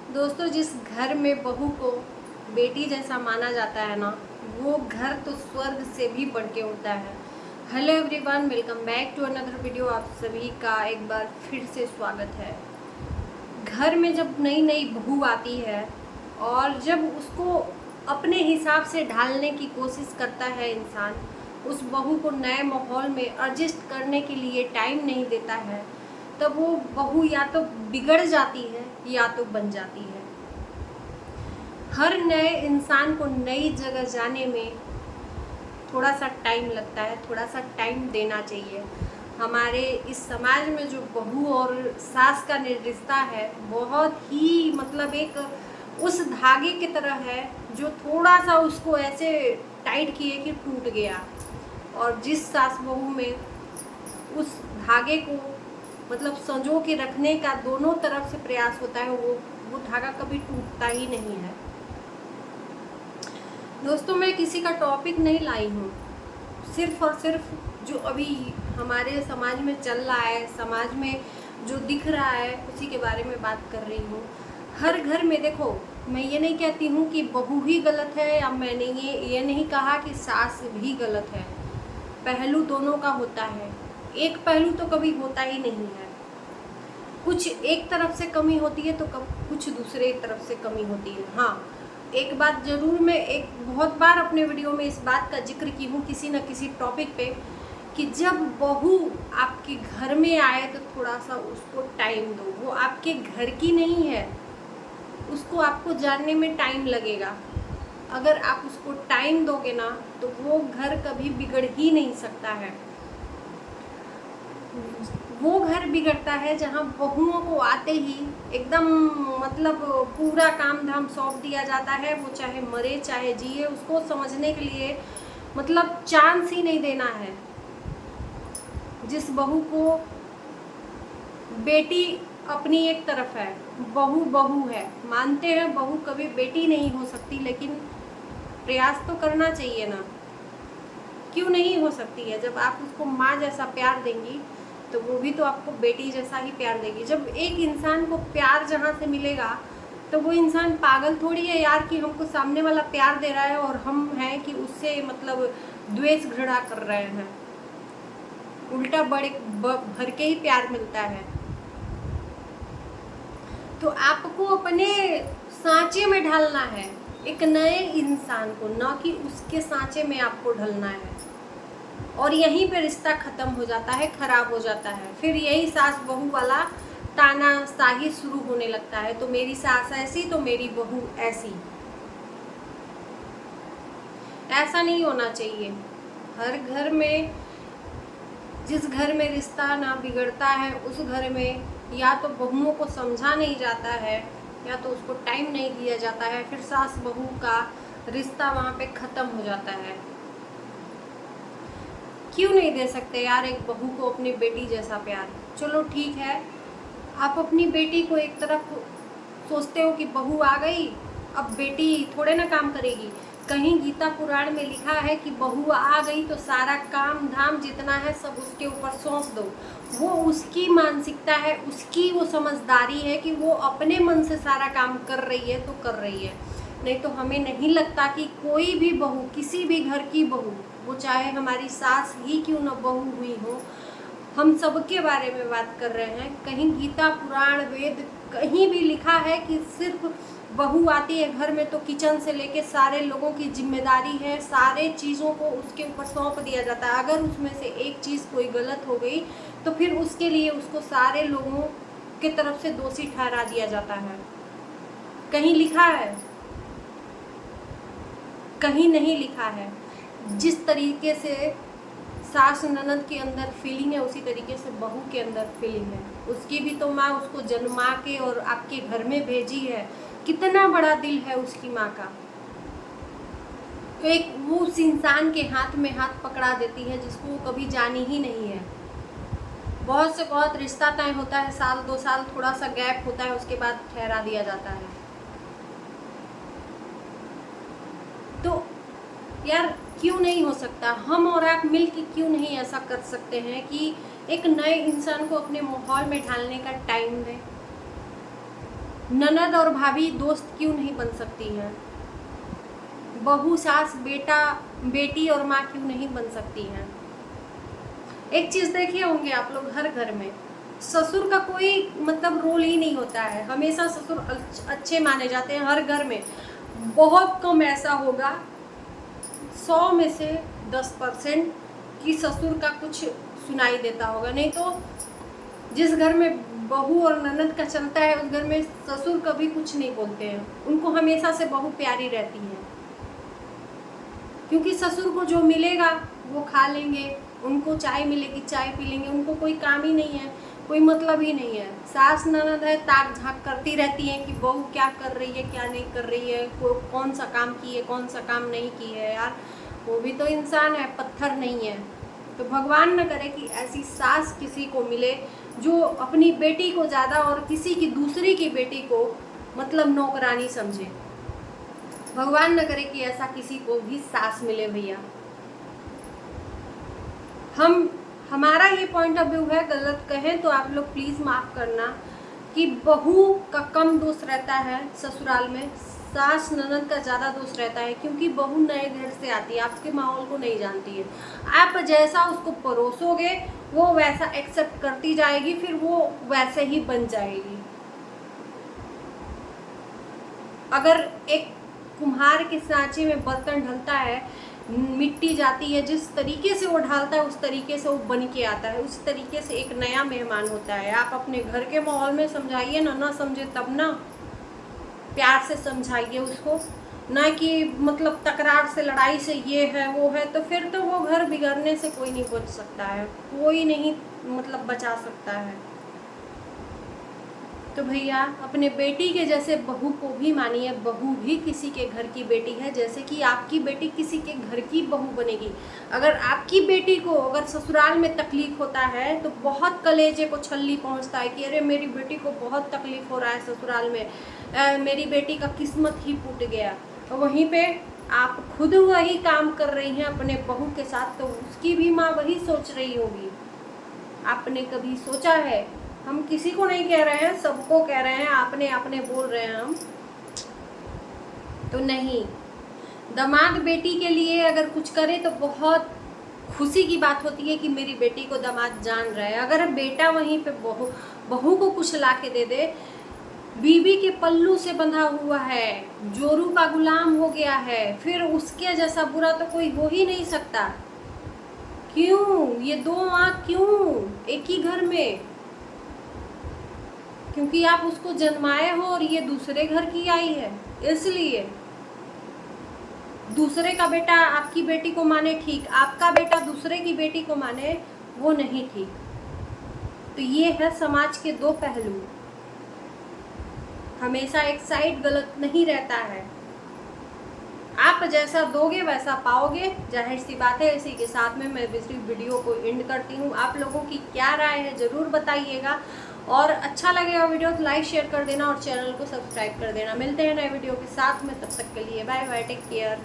दोस्तों, जिस घर में बहू को बेटी जैसा माना जाता है ना, वो घर तो स्वर्ग से भी बढ़ के उठता है। Hello everyone, welcome back to another video. आप सभी का एक बार फिर से स्वागत है। घर में जब नई नई बहू आती है और जब उसको अपने हिसाब से ढालने की कोशिश करता है इंसान, उस बहू को नए माहौल में एडजस्ट करने के लिए टाइम नहीं देता है, तब वो बहू या तो बिगड़ जाती है या तो बन जाती है। हर नए इंसान को नई जगह जाने में थोड़ा सा टाइम लगता है, थोड़ा सा टाइम देना चाहिए। हमारे इस समाज में जो बहू और सास का रिश्ता है, बहुत ही मतलब एक उस धागे की तरह है जो थोड़ा सा उसको ऐसे टाइट किए कि टूट गया। और जिस सास बहू में उस धागे को मतलब संजो के रखने का दोनों तरफ से प्रयास होता है, वो धागा कभी टूटता ही नहीं है। दोस्तों, मैं किसी का टॉपिक नहीं लाई हूँ, सिर्फ और सिर्फ जो अभी हमारे समाज में चल रहा है, समाज में जो दिख रहा है, उसी के बारे में बात कर रही हूँ। हर घर में देखो, मैं ये नहीं कहती हूँ कि बहू ही गलत है, या मैंने ये नहीं कहा कि सास भी गलत है। पहलू दोनों का होता है, एक पहलू तो कभी होता ही नहीं है। कुछ एक तरफ से कमी होती है तो कुछ दूसरे तरफ से कमी होती है। हाँ, एक बात जरूर मैं एक बहुत बार अपने वीडियो में इस बात का जिक्र की हूँ किसी न किसी टॉपिक पे, कि जब बहू आपके घर में आए तो थोड़ा सा उसको टाइम दो। वो आपके घर की नहीं है, उसको आपको जानने में टाइम लगेगा। अगर आप उसको टाइम दोगे ना, तो वो घर कभी बिगड़ ही नहीं सकता है। वो घर बिगड़ता है जहाँ बहुओं को आते ही एकदम मतलब पूरा काम धाम सौंप दिया जाता है। वो चाहे मरे चाहे जिए, उसको समझने के लिए मतलब चांस ही नहीं देना है। जिस बहू को बेटी अपनी एक तरफ है, बहू बहू है, मानते हैं बहू कभी बेटी नहीं हो सकती, लेकिन प्रयास तो करना चाहिए ना। क्यों नहीं हो सकती है? जब आप उसको माँ जैसा प्यार देंगी तो वो भी तो आपको बेटी जैसा ही प्यार देगी। जब एक इंसान को प्यार जहाँ से मिलेगा, तो वो इंसान पागल थोड़ी है यार कि हमको सामने वाला प्यार दे रहा है और हम हैं कि उससे मतलब द्वेष घृणा कर रहे हैं। उल्टा बड़े भर के ही प्यार मिलता है। तो आपको अपने सांचे में ढलना है एक नए इंसान को, ना कि उसके सांचे में आपको ढलना है। और यहीं पे रिश्ता खत्म हो जाता है, खराब हो जाता है। फिर यही सास बहू वाला तानाशाही शुरू होने लगता है। तो मेरी सास ऐसी तो मेरी बहू ऐसी। ऐसा नहीं होना चाहिए। हर घर में, जिस घर में रिश्ता ना बिगड़ता है, उस घर में या तो बहुओं को समझा नहीं जाता है, या तो उसको टाइम नहीं दिया जाता है। फिर सास बहू का रिश्ता वहाँ पे ख़त्म हो जाता है। क्यों नहीं दे सकते यार एक बहू को अपनी बेटी जैसा प्यार? चलो ठीक है, आप अपनी बेटी को एक तरफ सोचते हो कि बहू आ गई, अब बेटी थोड़े ना काम करेगी। कहीं गीता पुराण में लिखा है कि बहू आ गई तो सारा काम धाम जितना है सब उसके ऊपर सौंप दो। वो उसकी मानसिकता है, उसकी वो समझदारी है कि वो अपने मन से सारा काम कर रही है तो कर रही है। नहीं तो हमें नहीं लगता कि कोई भी बहू, किसी भी घर की बहू, वो चाहे हमारी सास ही क्यों न बहू हुई हो, हम सबके बारे में बात कर रहे हैं। कहीं गीता पुराण वेद कहीं भी लिखा है कि सिर्फ बहू आती है घर में तो किचन से लेके सारे लोगों की जिम्मेदारी है, सारे चीज़ों को उसके ऊपर सौंप दिया जाता है। अगर उसमें से एक चीज़ कोई गलत हो गई तो फिर उसके लिए उसको सारे लोगों की तरफ से दोषी ठहरा दिया जाता है। कहीं लिखा है? कहीं नहीं लिखा है। जिस तरीके से सास ननद के अंदर फीलिंग है, उसी तरीके से बहू के अंदर फीलिंग है। उसकी भी तो माँ उसको जन्मा के और आपके घर में भेजी है। कितना बड़ा दिल है उसकी माँ का। तो एक वो उस इंसान के हाथ में हाथ पकड़ा देती है जिसको वो कभी जानी ही नहीं है। बहुत से बहुत रिश्ता तय होता है, साल 2 साल थोड़ा सा गैप होता है, उसके बाद ठहरा दिया जाता है। तो यार क्यों नहीं हो सकता? हम और आप मिल के क्यों नहीं ऐसा कर सकते हैं कि एक नए इंसान को अपने माहौल में ढालने का टाइम दें? ननद और भाभी दोस्त क्यों नहीं बन सकती हैं? बहू सास बेटा बेटी और माँ क्यों नहीं बन सकती हैं? एक चीज़ देखे होंगे आप लोग, हर घर में ससुर का कोई मतलब रोल ही नहीं होता है। हमेशा ससुर अच्छे माने जाते हैं हर घर में। बहुत कम ऐसा होगा, 100 में से 10% कि ससुर का कुछ सुनाई देता होगा। नहीं तो जिस घर में बहू और ननद का चलता है उस घर में ससुर कभी कुछ नहीं बोलते हैं। उनको हमेशा से बहू प्यारी रहती है, क्योंकि ससुर को जो मिलेगा वो खा लेंगे, उनको चाय मिलेगी चाय पी लेंगे, उनको कोई काम ही नहीं है, कोई मतलब ही नहीं है। सास ननद है ताक झाक करती रहती है कि बहू क्या कर रही है क्या नहीं कर रही है, कौन सा काम की है कौन सा काम नहीं की है। यार वो भी तो इंसान है, पत्थर नहीं है। तो भगवान न करे कि ऐसी सास किसी को मिले जो अपनी बेटी को ज़्यादा और किसी की दूसरी की बेटी को मतलब नौकरानी समझे। भगवान न करे कि ऐसा किसी को भी सास मिले भैया। हमारा ये पॉइंट ऑफ व्यू है, गलत कहें तो आप लोग प्लीज़ माफ़ करना, कि बहू का कम दोष रहता है ससुराल में, सास ननद का ज़्यादा दोष रहता है, क्योंकि बहू नए घर से आती है, आपके माहौल को नहीं जानती है। आप जैसा उसको परोसोगे वो वैसा एक्सेप्ट करती जाएगी, फिर वो वैसे ही बन जाएगी। अगर एक कुम्हार के सांचे में बर्तन ढलता है, मिट्टी जाती है, जिस तरीके से वो ढालता है उस तरीके से वो बन के आता है। उस तरीके से एक नया मेहमान होता है। आप अपने घर के माहौल में समझाइए ना समझे तब ना, प्यार से समझाइए उसको, ना कि मतलब तकरार से लड़ाई से ये है वो है, तो फिर तो वो घर बिगड़ने से कोई नहीं बच सकता है, कोई नहीं मतलब बचा सकता है। तो भैया अपने बेटी के जैसे बहू को भी मानिए, बहू भी किसी के घर की बेटी है, जैसे कि आपकी बेटी किसी के घर की बहू बनेगी। अगर आपकी बेटी को अगर ससुराल में तकलीफ होता है तो बहुत कलेजे को छल्ली पहुंचता है कि अरे मेरी बेटी को बहुत तकलीफ हो रहा है ससुराल में, मेरी बेटी का किस्मत ही फूट गया। तो वहीं पे आप खुद वही काम कर रही हैं अपने बहू के साथ, तो उसकी भी माँ वही सोच रही होगी। आपने कभी सोचा है? हम किसी को नहीं कह रहे हैं, सबको कह रहे हैं, आपने अपने बोल रहे हैं हम तो नहीं। दामाद बेटी के लिए अगर कुछ करे तो बहुत खुशी की बात होती है कि मेरी बेटी को दामाद जान रहा है। अगर बेटा वहीं पे बहू को कुछ ला के दे दे, बीवी के पल्लू से बंधा हुआ है, जोरू का गुलाम हो गया है, फिर उसके जैसा बुरा तो कोई हो ही नहीं सकता। क्यों ये दो आँख क्यों एक ही घर में? क्योंकि आप उसको जन्माए हो और ये दूसरे घर की आई है, इसलिए। दूसरे का बेटा आपकी बेटी को माने ठीक, आपका बेटा दूसरे की बेटी को माने वो नहीं ठीक। तो ये है समाज के दो पहलू, हमेशा एक साइड गलत नहीं रहता है। आप जैसा दोगे वैसा पाओगे, जाहिर सी बात है। इसी के साथ में मैं वीडियो को एंड करती हूँ। आप लोगों की क्या राय है ज़रूर बताइएगा, और अच्छा लगेगा वीडियो तो लाइक शेयर कर देना और चैनल को सब्सक्राइब कर देना। मिलते हैं नए वीडियो के साथ में, तब तक के लिए बाय बाय, टेक केयर।